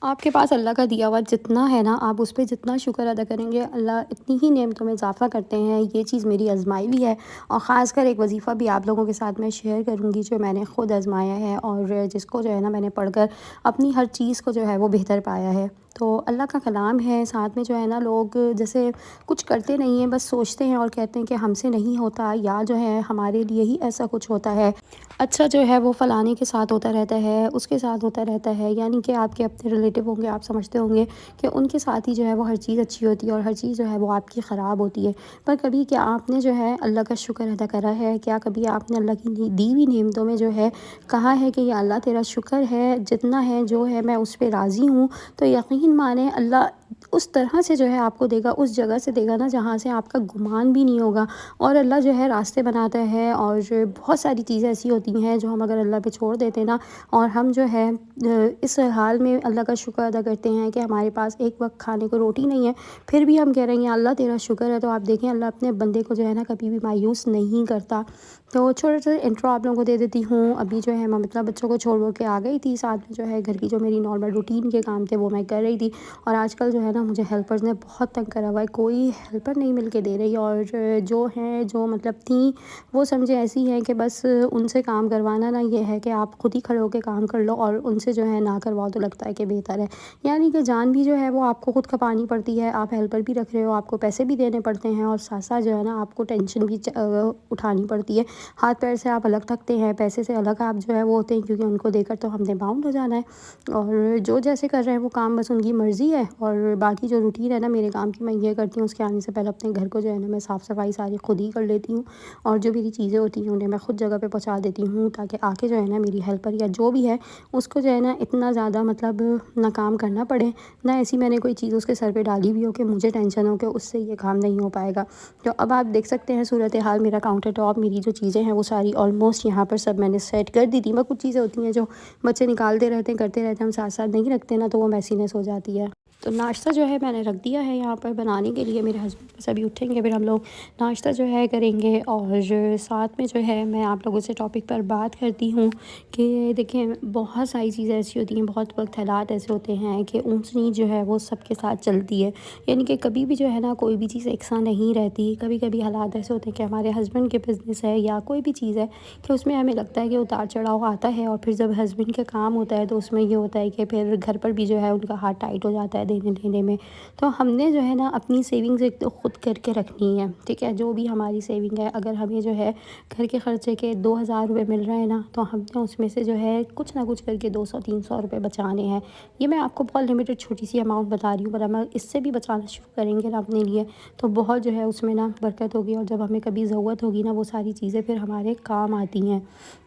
آپ کے پاس اللہ کا دیا ہوا جتنا ہے نا، آپ اس پہ جتنا شکر ادا کریں گے، اللہ اتنی ہی نعمتوں میں اضافہ کرتے ہیں۔ یہ چیز میری آزمائی بھی ہے، اور خاص کر ایک وظیفہ بھی آپ لوگوں کے ساتھ میں شیئر کروں گی جو میں نے خود آزمایا ہے، اور جس کو جو ہے نا میں نے پڑھ کر اپنی ہر چیز کو جو ہے وہ بہتر پایا ہے۔ تو اللہ کا کلام ہے، ساتھ میں جو ہے نا لوگ جیسے کچھ کرتے نہیں ہیں، بس سوچتے ہیں اور کہتے ہیں کہ ہم سے نہیں ہوتا، یا جو ہے ہمارے لیے ہی ایسا کچھ ہوتا ہے، اچھا جو ہے وہ فلانے کے ساتھ ہوتا رہتا ہے، اس کے ساتھ ہوتا رہتا ہے، یعنی کہ آپ کے اپنے ریلیٹیو ہوں گے، آپ سمجھتے ہوں گے کہ ان کے ساتھ ہی جو ہے وہ ہر چیز اچھی ہوتی ہے اور ہر چیز جو ہے وہ آپ کی خراب ہوتی ہے۔ پر کبھی کیا آپ نے جو ہے اللہ کا شکر ادا کرا ہے؟ کیا کبھی آپ نے اللہ کی دی ہوئی نعمتوں میں جو ہے کہا ہے کہ یا اللہ تیرا شکر ہے، جتنا ہے جو ہے میں اس پہ راضی ہوں؟ تو یقین مانیں اللہ اس طرح سے جو ہے آپ کو دے گا، اس جگہ سے دے گا نا جہاں سے آپ کا گمان بھی نہیں ہوگا، اور اللہ جو ہے راستے بناتا ہے۔ اور بہت ساری چیزیں ایسی ہوتی ہیں جو ہم اگر اللہ پہ چھوڑ دیتے ہیں نا، اور ہم جو ہے اس حال میں اللہ کا شکر ادا کرتے ہیں کہ ہمارے پاس ایک وقت کھانے کو روٹی نہیں ہے، پھر بھی ہم کہہ رہے ہیں اللہ تیرا شکر ہے، تو آپ دیکھیں اللہ اپنے بندے کو جو ہے نا کبھی بھی مایوس نہیں کرتا۔ تو چھوٹے چھوٹے انٹرو آپ لوگوں کو دے دیتی ہوں۔ ابھی جو ہے میں مطلب بچوں کو چھوڑ کے آ گئی تھی، ساتھ میں جو ہے گھر کی جو میری نارمل روٹین کے کام تھے وہ میں کر رہی تھی، اور آج کل جو ہے نا مجھے ہیلپرز نے بہت تنگ کرا ہوا ہے، کوئی ہیلپر نہیں مل کے دے رہی، اور جو ہیں جو مطلب تھیں وہ سمجھے ایسی ہیں کہ بس ان سے کام کروانا نا یہ ہے کہ آپ خود ہی کھڑے ہو کے کام کر لو، اور ان سے جو ہے نہ کرواؤ تو لگتا ہے کہ بہتر ہے۔ یعنی کہ جان بھی جو ہے وہ آپ کو خود کھپانی پڑتی ہے، آپ ہیلپر بھی رکھ رہے ہو، آپ کو پیسے بھی دینے پڑتے ہیں، اور ساتھ ساتھ جو ہے نا آپ کو ٹینشن بھی اٹھانی پڑتی ہے، ہاتھ پیر سے آپ الگ تھکتے ہیں، پیسے سے الگ آپ جو ہے وہ ہوتے ہیں، کیونکہ ان کو دے کر تو ہم نے باؤنڈ ہو جانا ہے، اور جو جیسے کر رہے ہیں وہ کام بس ان کی مرضی ہے۔ اور باقی جو روٹین ہے نا میرے کام کی، میں یہ کرتی ہوں اس کے آنے سے پہلے اپنے گھر کو جو ہے نا میں صاف صفائی ساری خود ہی کر لیتی ہوں، اور جو میری چیزیں ہوتی ہیں انہیں میں خود جگہ پہ پہنچا دیتی ہوں، تاکہ آ کے جو ہے نا میری ہیلپر یا جو بھی ہے اس کو جو ہے نا اتنا زیادہ مطلب نہ کام کرنا پڑے، نہ ایسی میں نے کوئی چیز اس کے سر پہ ڈالی بھی ہو کہ مجھے ٹینشن ہو کہ اس سے یہ کام نہیں ہو پائے گا۔ تو اب آپ دیکھ سکتے ہیں صورتحال، میرا کاؤنٹر ٹاپ، میری جو چیزیں ہیں وہ ساری آلموسٹ یہاں پر سب میں نے سیٹ کر دی تھی۔ میں کچھ چیزیں ہوتی ہیں جو بچے نکالتے رہتے ہیں کرتے رہتے ہیں، ہم ساتھ ساتھ نہیں رکھتے نا، تو وہ میسینس ہو جاتی ہے۔ تو ناشتہ جو ہے میں نے رکھ دیا ہے یہاں پر بنانے کے لیے، میرے ہسبینڈ بس ابھی اٹھیں گے پھر ہم لوگ ناشتہ جو ہے کریں گے، اور ساتھ میں جو ہے میں آپ لوگوں سے ٹاپک پر بات کرتی ہوں کہ دیکھیں بہت ساری چیزیں ایسی ہوتی ہیں، بہت وقت حالات ایسے ہوتے ہیں کہ اونچ نیچ جو ہے وہ سب کے ساتھ چلتی ہے، یعنی کہ کبھی بھی جو ہے نا کوئی بھی چیز یکساں نہیں رہتی، کبھی کبھی حالات ایسے ہوتے ہیں کہ ہمارے ہسبینڈ کے بزنس ہے یا کوئی بھی چیز ہے کہ اس میں ہمیں لگتا ہے کہ اتار چڑھاؤ آتا ہے، اور پھر جب ہسبینڈ کا کام ہوتا ہے تو اس میں یہ ہوتا ہے کہ پھر گھر پر بھی جو ہے ان کا ہاتھ ٹائٹ ہو جاتا ہے دینے لینے میں۔ تو ہم نے جو ہے نا اپنی سیونگز ایک تو خود کر کے رکھنی ہے، ٹھیک ہے، جو بھی ہماری سیونگ ہے، اگر ہمیں جو ہے گھر کے خرچے کے 2,000 روپے مل رہے ہیں نا، تو ہم نے اس میں سے جو ہے کچھ نہ کچھ کر کے 200-300 روپے بچانے ہیں۔ یہ میں آپ کو بہت لمیٹڈ چھوٹی سی اماؤنٹ بتا رہی ہوں، پر ہم اس سے بھی بچانا شروع کریں گے نا اپنے لیے تو بہت جو ہے اس میں نا برکت ہوگی، اور جب ہمیں کبھی ضرورت ہوگی نا وہ ساری چیزیں پھر ہمارے کام آتی ہیں۔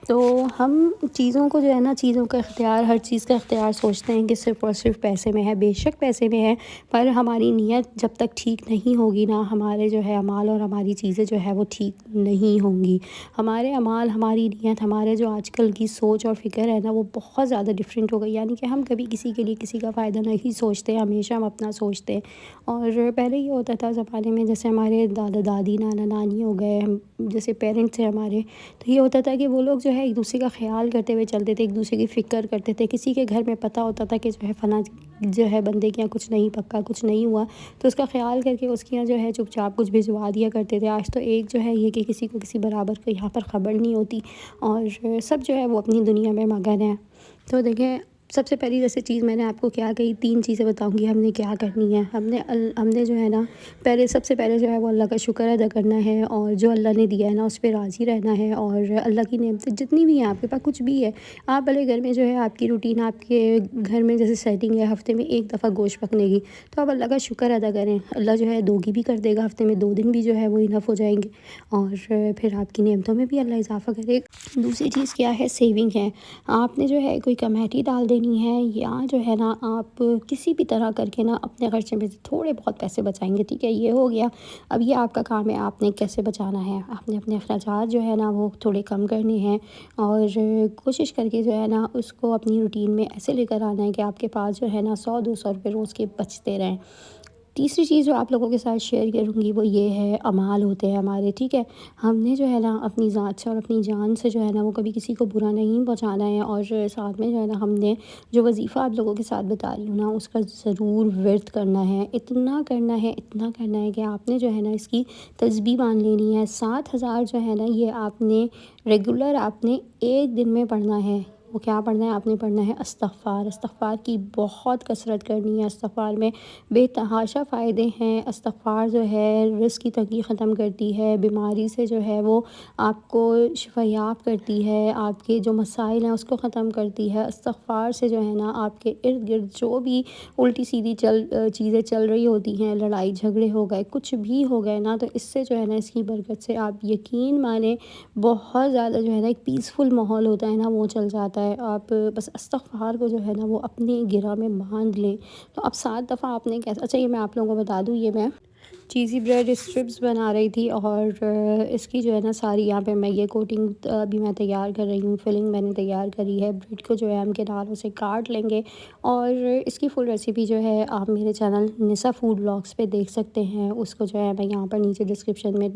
تو ہم چیزوں کو جو ہے نا چیزوں کا اختیار، ہر چیز کا اختیار سوچتے ہیں کہ صرف اور صرف پیسے میں ہے، بے شک پیسے میں ہے، پر ہماری نیت جب تک ٹھیک نہیں ہوگی نا، ہمارے جو ہے اعمال اور ہماری چیزیں جو ہے وہ ٹھیک نہیں ہوں گی۔ ہمارے اعمال، ہماری نیت، ہمارے جو آج کل کی سوچ اور فکر ہے نا وہ بہت زیادہ ڈفرینٹ ہو گئی، یعنی کہ ہم کبھی کسی کے لیے کسی کا فائدہ نہیں سوچتے، ہمیشہ ہم اپنا سوچتے ہیں۔ اور پہلے یہ ہوتا تھا زمانے میں، جیسے ہمارے دادا دادی، نانا نانی ہو گئے، ہم جیسے پیرنٹس ہیں ہمارے، تو یہ ہوتا تھا کہ وہ لوگ جو ہے ایک دوسرے کا خیال کرتے ہوئے چلتے تھے، ایک دوسرے کی فکر کرتے تھے، کسی کے گھر میں پتہ ہوتا تھا کہ جو ہے فلاں جو ہے بندے کے یہاں کچھ نہیں پکا، کچھ نہیں ہوا، تو اس کا خیال کر کے اس کے یہاں جو ہے چپ چاپ کچھ بھجوا دیا کرتے تھے۔ آج تو ایک جو ہے یہ کہ کسی کو کسی برابر کو یہاں پر خبر نہیں ہوتی، اور سب جو ہے وہ اپنی دنیا میں مگن ہیں۔ تو دیکھیں سب سے پہلی جیسے چیز میں نے آپ کو کیا کہی، 3 چیزیں بتاؤں گی ہم نے کیا کرنی ہے۔ ہم نے جو ہے نا سب سے پہلے جو ہے وہ اللہ کا شکر ادا کرنا ہے، اور جو اللہ نے دیا ہے نا اس پہ راضی رہنا ہے، اور اللہ کی نعمتیں جتنی بھی ہیں آپ کے پاس، کچھ بھی ہے، آپ بھلے گھر میں جو ہے آپ کی روٹین، آپ کے گھر میں جیسے سیٹنگ ہے ہفتے میں 1 دفعہ گوشت پکنے کی، تو آپ اللہ کا شکر ادا کریں، اللہ جو ہے 2 کی بھی کر دے گا، ہفتے میں 2 دن بھی جو ہے وہ انف ہو جائیں گے، اور پھر آپ کی نعمتوں میں بھی اللہ اضافہ کرے گا۔ دوسری چیز کیا ہے، سیونگ ہے۔ آپ نے جو ہے کوئی کمیٹی ڈال دینی ہے، یا جو ہے نا آپ کسی بھی طرح کر کے نا اپنے خرچے میں سے تھوڑے بہت پیسے بچائیں گے، ٹھیک ہے، یہ ہو گیا۔ اب یہ آپ کا کام ہے، آپ نے کیسے بچانا ہے، آپ نے اپنے اخراجات جو ہے نا وہ تھوڑے کم کرنے ہیں، اور کوشش کر کے جو ہے نا اس کو اپنی روٹین میں ایسے لے کر آنا ہے کہ آپ کے پاس جو ہے نا 100-200 روپے روز کے بچتے رہیں۔ تیسری چیز جو آپ لوگوں کے ساتھ شیئر کروں گی وہ یہ ہے، اعمال ہوتے ہیں ہمارے، ٹھیک ہے؟ ہم نے جو ہے نا اپنی ذات سے اور اپنی جان سے جو ہے نا وہ کبھی کسی کو برا نہیں پہنچانا ہے، اور ساتھ میں جو ہے نا ہم نے جو وظیفہ آپ لوگوں کے ساتھ بتا رہی ہوں نا اس کا ضرور ورد کرنا ہے، اتنا کرنا ہے، اتنا کرنا ہے کہ آپ نے جو ہے نا اس کی تسبیح باندھ لینی ہے۔ 7,000 جو ہے نا یہ آپ نے ریگولر آپ نے ایک دن میں پڑھنا ہے۔ وہ کیا پڑھنا ہے؟ آپ نے پڑھنا ہے استغفار۔ استغفار کی بہت کثرت کرنی ہے۔ استغفار میں بے تحاشا فائدے ہیں۔ استغفار جو ہے رزق کی تنگی ختم کرتی ہے، بیماری سے جو ہے وہ آپ کو شفا یاب کرتی ہے، آپ کے جو مسائل ہیں اس کو ختم کرتی ہے۔ استغفار سے جو ہے نا آپ کے ارد گرد جو بھی الٹی سیدھی چیزیں چل رہی ہوتی ہیں، لڑائی جھگڑے ہو گئے، کچھ بھی ہو گئے نا، تو اس سے جو ہے نا اس کی برکت سے آپ یقین مانیں بہت زیادہ جو ہے نا ایک پیسفل ماحول ہوتا ہے نا وہ چل جاتا ہے۔ آپ بس استغفار کو جو ہے نا وہ اپنے گرہ میں باندھ لیں تو اب 7 دفعہ آپ نے کیسا، اچھا یہ میں آپ لوگوں کو بتا دوں، یہ میں چیزی بریڈ اسٹرپس بنا رہی تھی، اور اس کی جو ہے نا ساری یہاں پہ میں یہ کوٹنگ ابھی میں تیار کر رہی ہوں، فلنگ میں نے تیار کری ہے۔ بریڈ کو جو ہے ہم کناروں سے کاٹ لیں گے، اور اس کی فل ریسیپی جو ہے آپ میرے چینل نسا فوڈ بلاگس پہ دیکھ سکتے ہیں۔ اس کو جو ہے میں یہاں پر نیچے ڈسکرپشن میں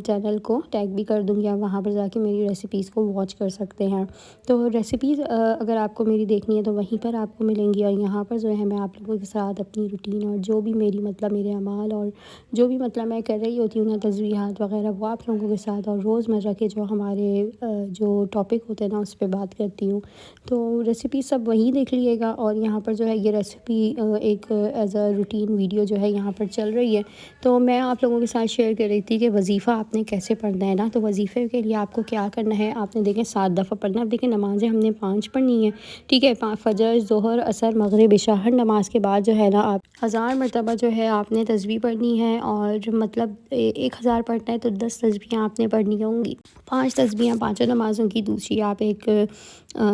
چینل کو ٹیگ بھی کر دوں گی، آپ وہاں پر جا کے میری ریسیپیز کو واچ کر سکتے ہیں۔ تو ریسیپیز اگر آپ کو میری دیکھنی ہے تو وہیں پر آپ کو ملیں گی، اور یہاں پر جو ہے میں آپ لوگوں کے ساتھ اپنی روٹین اور جو بھی میری مطلب میرے اعمال اور جو بھی مطلب میں کر رہی ہوتی ہوں نا تجزیہات وغیرہ وہ آپ لوگوں کے ساتھ، اور روزمرہ کے جو ہمارے جو ٹاپک ہوتے ہیں نا اس پہ بات کرتی ہوں۔ تو ریسیپی سب وہیں دیکھ لیے گا، اور یہاں پر جو ہے یہ ریسیپی ایک ایز اے روٹین ویڈیو جو ہے یہاں پر چل رہی ہے۔ تو میں آپ لوگوں کے ساتھ شیئر کر رہی تھی کہ وظیفہ آپ نے کیسے پڑھنا ہے نا، تو وظیفے کے لیے آپ کو کیا کرنا ہے، آپ نے دیکھیں 7 دفعہ پڑھنا ہے۔ اب دیکھیں نمازیں ہم نے 5 پڑھنی ہیں، ٹھیک ہے؟ فجر، ظہر، عصر، مغرب، عشاء، ہر نماز کے بعد جو ہے نا آپ 1000 مرتبہ جو ہے آپ نے تسبیح پڑھنی ہے، اور مطلب 1000 پڑھنا ہے تو 10 تسبیحیں آپ نے پڑھنی ہوں گی۔ 5 تسبیحیں پانچوں نمازوں کی، دوسری آپ ایک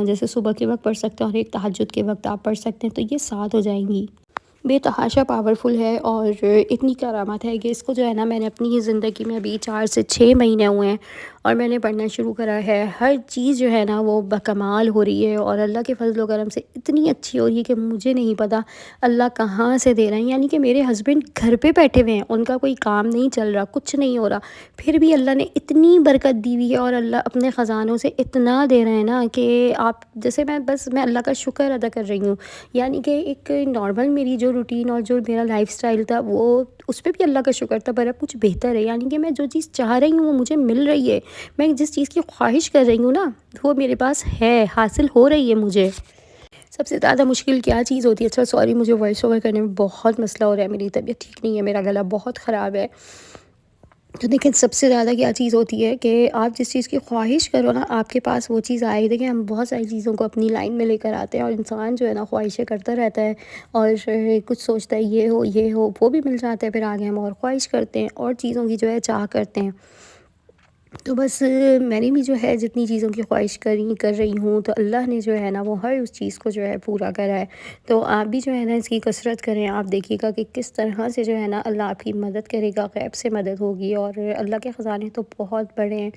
جیسے صبح کے وقت پڑھ سکتے ہیں، اور ایک تہجد کے وقت آپ پڑھ سکتے ہیں، تو یہ 7 ہو جائیں گی۔ بے تحاشا پاورفل ہے، اور اتنی کرامت ہے کہ اس کو جو ہے نا میں نے اپنی ہی زندگی میں ابھی 4 سے 6 مہینے ہوئے ہیں اور میں نے پڑھنا شروع کرا ہے۔ ہر چیز جو ہے نا وہ بکمال ہو رہی ہے، اور اللہ کے فضل و کرم سے اتنی اچھی ہو رہی ہے کہ مجھے نہیں پتہ اللہ کہاں سے دے رہے ہیں۔ یعنی کہ میرے ہسبینڈ گھر پہ بیٹھے ہوئے ہیں، ان کا کوئی کام نہیں چل رہا، کچھ نہیں ہو رہا، پھر بھی اللہ نے اتنی برکت دی ہوئی ہے، اور اللہ اپنے خزانوں سے اتنا دے رہے ہیں نا کہ آپ جیسے میں اللہ کا شکر ادا کر رہی ہوں۔ یعنی کہ ایک نارمل میری جو روٹین اور جو میرا لائف سٹائل تھا وہ اس پہ بھی اللہ کا شکر تھا، پر اب کچھ بہتر ہے۔ یعنی کہ میں جو چیز چاہ رہی ہوں وہ مجھے مل رہی ہے، میں جس چیز کی خواہش کر رہی ہوں نا وہ میرے پاس ہے، حاصل ہو رہی ہے مجھے۔ سب سے زیادہ مشکل کیا چیز ہوتی ہے، اچھا سوری مجھے وائس اوور کرنے میں بہت مسئلہ ہو رہا ہے، میری طبیعت ٹھیک نہیں ہے، میرا گلا بہت خراب ہے۔ تو دیکھیں سب سے زیادہ کیا چیز ہوتی ہے کہ آپ جس چیز کی خواہش کرو نا آپ کے پاس وہ چیز آئے۔ دیکھیں ہم بہت ساری چیزوں کو اپنی لائن میں لے کر آتے ہیں، اور انسان جو ہے نا خواہشیں کرتا رہتا ہے، اور کچھ سوچتا ہے یہ ہو وہ بھی مل جاتا ہے، پھر آگے ہم اور خواہش کرتے ہیں اور چیزوں کی جو ہے چاہ کرتے ہیں۔ تو بس میں نے بھی جو ہے جتنی چیزوں کی خواہش کر رہی ہوں تو اللہ نے جو ہے نا وہ ہر اس چیز کو جو ہے پورا کرا ہے۔ تو آپ بھی جو ہے نا اس کی کثرت کریں، آپ دیکھیے گا کہ کس طرح سے جو ہے نا اللہ آپ کی مدد کرے گا، غیب سے مدد ہوگی، اور اللہ کے خزانے تو بہت بڑے ہیں،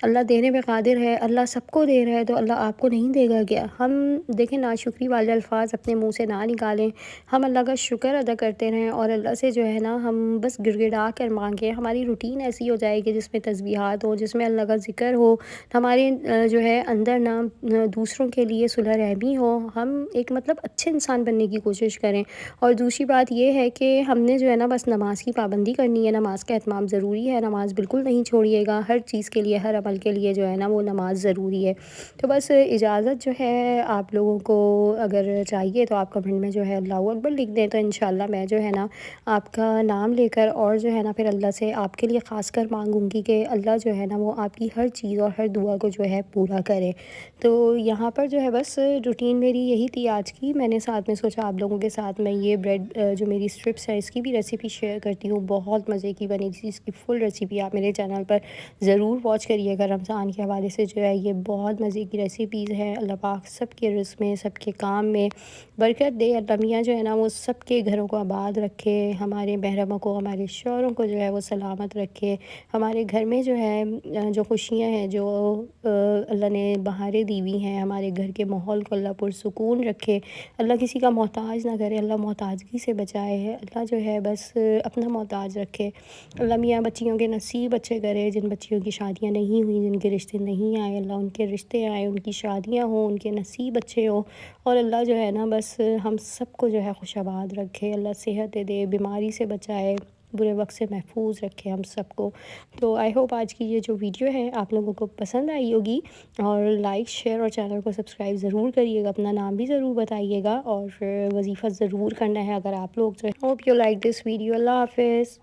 اللہ دینے میں قادر ہے، اللہ سب کو دے رہا ہے، تو اللہ آپ کو نہیں دے گا کیا؟ ہم دیکھیں ناشکری والے الفاظ اپنے منہ سے نہ نکالیں، ہم اللہ کا شکر ادا کرتے رہیں، اور اللہ سے جو ہے نا ہم بس گڑ گڑا کر مانگیں۔ ہماری روٹین ایسی ہو جائے گی جس میں تسبیحات ہو، جس میں اللہ کا ذکر ہو، ہمارے جو ہے اندر نہ دوسروں کے لیے صلح رحمی ہو، ہم ایک مطلب اچھے انسان بننے کی کوشش کریں۔ اور دوسری بات یہ ہے کہ ہم نے جو ہے نا بس نماز کی پابندی کرنی ہے، نماز کا اہتمام ضروری ہے، نماز بالکل نہیں چھوڑیے گا، ہر چیز کے لیے، ہر عمل کے لیے جو ہے نا وہ نماز ضروری ہے۔ تو بس اجازت جو ہے آپ لوگوں کو اگر چاہیے تو آپ کمنٹ میں جو ہے اللہ اکبر لکھ دیں، تو انشاءاللہ میں جو ہے نا آپ کا نام لے کر اور جو ہے نا پھر اللہ سے آپ کے لیے خاص کر مانگوں گی کہ اللہ جو ہے نا وہ آپ کی ہر چیز اور ہر دعا کو جو ہے پورا کرے۔ تو یہاں پر جو ہے بس روٹین میری یہی تھی آج کی، میں نے ساتھ میں سوچا آپ لوگوں کے ساتھ میں یہ بریڈ جو میری اسٹرپس ہے اس کی بھی ریسیپی شیئر کرتی ہوں، بہت مزے کی بنی تھی، اس کی فل ریسیپی آپ میرے چینل پر ضرور واچ کریے گا۔ اگر رمضان کے حوالے سے جو ہے یہ بہت مزے کی ریسیپیز ہیں۔ اللہ پاک سب کے رزق میں، سب کے کام میں برکت دے۔ اللہ میاں جو ہے نا وہ سب کے گھروں کو آباد رکھے، ہمارے محرموں کو، ہمارے شوہروں کو جو ہے وہ سلامت رکھے، ہمارے گھر میں جو ہے جو خوشیاں ہیں، جو اللہ نے بہاریں دی ہوئی ہیں، ہمارے گھر کے ماحول کو اللہ پرسکون رکھے۔ اللہ کسی کا محتاج نہ کرے، اللہ محتاجگی سے بچائے ہے، اللہ جو ہے بس اپنا محتاج رکھے۔ اللہ میاں بچیوں کے نصیب اچھے کرے، جن بچیوں کی شادیاں نہیں ہوئیں، جن کے رشتے نہیں آئے، اللہ ان کے رشتے آئے، ان کی شادیاں ہوں، ان کے نصیب اچھے ہوں، اور اللہ جو ہے نا بس ہم سب کو جو ہے خوش آباد رکھے، اللہ صحت دے، بیماری سے بچائے، برے وقت سے محفوظ رکھے ہم سب کو۔ تو آئی ہوپ آج کی یہ جو ویڈیو ہے آپ لوگوں کو پسند آئی ہوگی، اور لائک، شیئر اور چینل کو سبسکرائب ضرور کریے گا، اپنا نام بھی ضرور بتائیے گا، اور وظیفہ ضرور کرنا ہے اگر آپ لوگ جو ہے۔ Hope you like this video. Allah حافظ۔